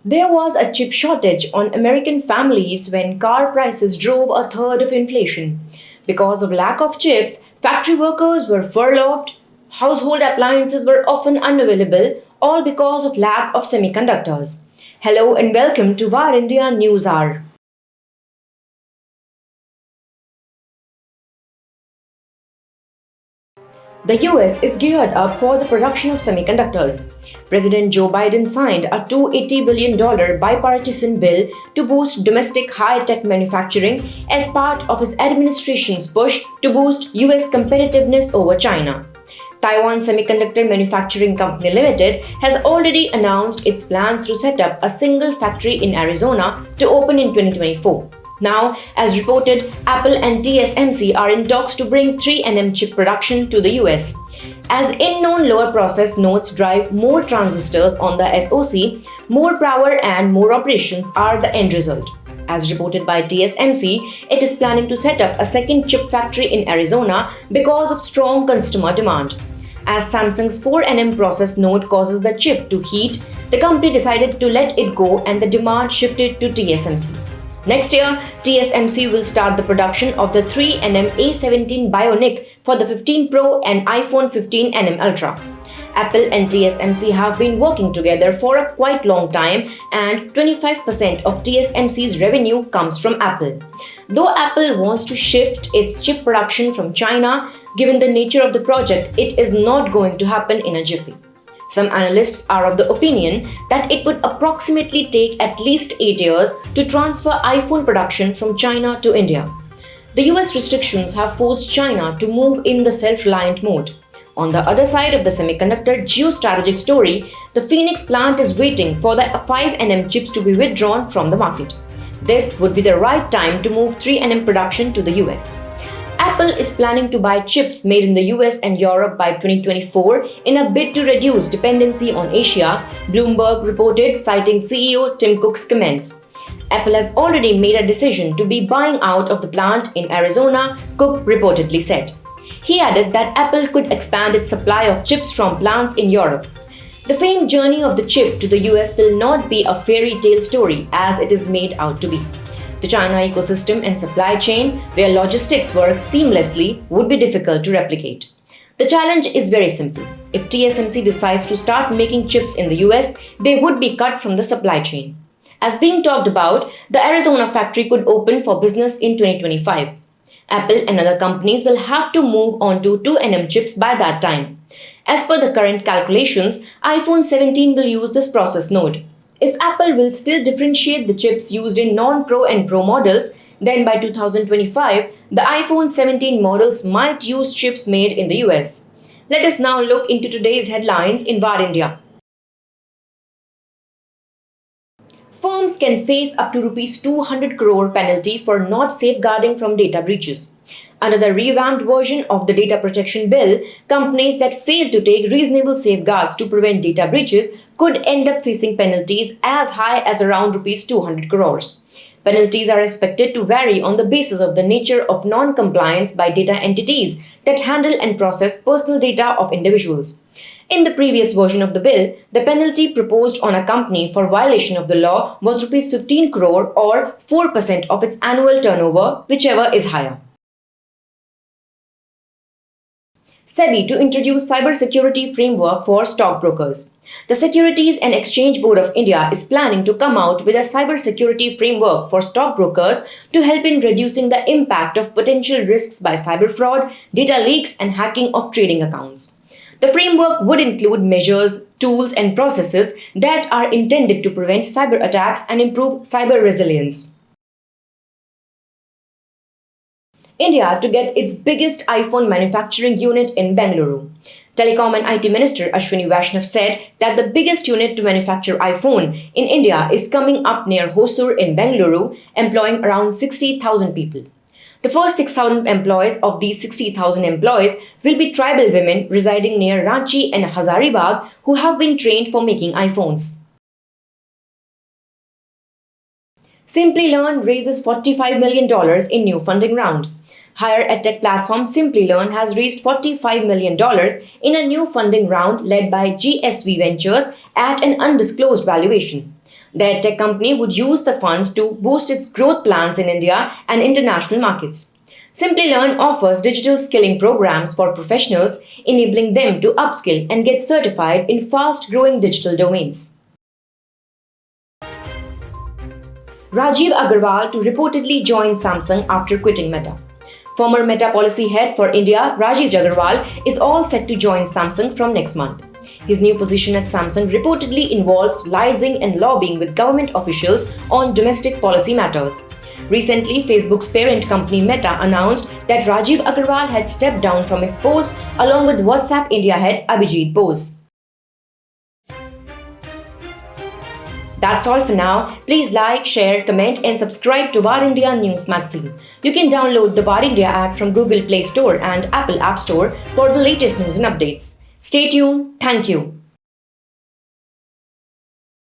There was a chip shortage on American families when car prices drove a third of inflation. Because of lack of chips, factory workers were furloughed, household appliances were often unavailable, all because of lack of semiconductors. Hello and welcome to War India News Hour. The US is geared up for the production of semiconductors. President Joe Biden signed a $280 billion bipartisan bill to boost domestic high-tech manufacturing as part of his administration's push to boost US competitiveness over China. Taiwan Semiconductor Manufacturing Company Limited has already announced its plans to set up a single factory in Arizona to open in 2024. Now, as reported, Apple and TSMC are in talks to bring 3nm chip production to the US. As in-known lower process nodes drive more transistors on the SoC, more power and more operations are the end result. As reported by TSMC, it is planning to set up a second chip factory in Arizona because of strong customer demand. As Samsung's 4nm process node causes the chip to heat, the company decided to let it go and the demand shifted to TSMC. Next year, TSMC will start the production of the 3nm A17 Bionic for the 15 Pro and iPhone 15 nmUltra. Apple and TSMC have been working together for a quite long time, and 25% of TSMC's revenue comes from Apple. Though Apple wants to shift its chip production from China, given the nature of the project, it is not going to happen in a jiffy. Some analysts are of the opinion that it would approximately take at least 8 years to transfer iPhone production from China to India. The US restrictions have forced China to move in the self-reliant mode. On the other side of the semiconductor geostrategic story, the Phoenix plant is waiting for the 5nm chips to be withdrawn from the market. This would be the right time to move 3nm production to the US. Apple is planning to buy chips made in the US and Europe by 2024 in a bid to reduce dependency on Asia, Bloomberg reported, citing CEO Tim Cook's comments. Apple has already made a decision to be buying out of the plant in Arizona, Cook reportedly said. He added that Apple could expand its supply of chips from plants in Europe. The famed journey of the chip to the US will not be a fairy tale story as it is made out to be. The China ecosystem and supply chain, where logistics work seamlessly, would be difficult to replicate. The challenge is very simple. If TSMC decides to start making chips in the US, they would be cut from the supply chain. As being talked about, the Arizona factory could open for business in 2025. Apple and other companies will have to move on to 2nm chips by that time. As per the current calculations, iPhone 17 will use this process node. If Apple will still differentiate the chips used in non-Pro and Pro models, then by 2025, the iPhone 17 models might use chips made in the US. Let us now look into today's headlines in War India. Firms can face up to Rs 200 crore penalty for not safeguarding from data breaches. Under the revamped version of the data protection bill, companies that fail to take reasonable safeguards to prevent data breaches could end up facing penalties as high as around Rs 200 crores. Penalties are expected to vary on the basis of the nature of non-compliance by data entities that handle and process personal data of individuals. In the previous version of the bill, the penalty proposed on a company for violation of the law was Rs 15 crore or 4% of its annual turnover, whichever is higher. SEBI to introduce cybersecurity framework for stockbrokers. The Securities and Exchange Board of India is planning to come out with a cybersecurity framework for stockbrokers to help in reducing the impact of potential risks by cyber fraud, data leaks, and hacking of trading accounts. The framework would include measures, tools, and processes that are intended to prevent cyber attacks and improve cyber resilience. India to get its biggest iPhone manufacturing unit in Bengaluru. Telecom and IT Minister Ashwini Vaishnav said that the biggest unit to manufacture iPhone in India is coming up near Hosur in Bengaluru, employing around 60,000 people. The first 6,000 employees of these 60,000 employees will be tribal women residing near Ranchi and Hazaribagh who have been trained for making iPhones. SimplyLearn raises $45 million in new funding round. Higher edtech platform SimplyLearn has raised $45 million in a new funding round led by GSV Ventures at an undisclosed valuation. Their tech company would use the funds to boost its growth plans in India and international markets. Simply Learn offers digital skilling programs for professionals, enabling them to upskill and get certified in fast growing digital domains. Rajiv Agarwal to reportedly join Samsung after quitting Meta. Former Meta policy head for India, Rajiv Agarwal, is all set to join Samsung from next month. His new position at Samsung reportedly involves liaising and lobbying with government officials on domestic policy matters. Recently, Facebook's parent company Meta announced that Rajiv Agarwal had stepped down from its post along with WhatsApp India head Abhijit Bose. That's all for now. Please like, share, comment and subscribe to Bar India News Magazine. You can download the Bar India app from Google Play Store and Apple App Store for the latest news and updates. Stay tuned. Thank you.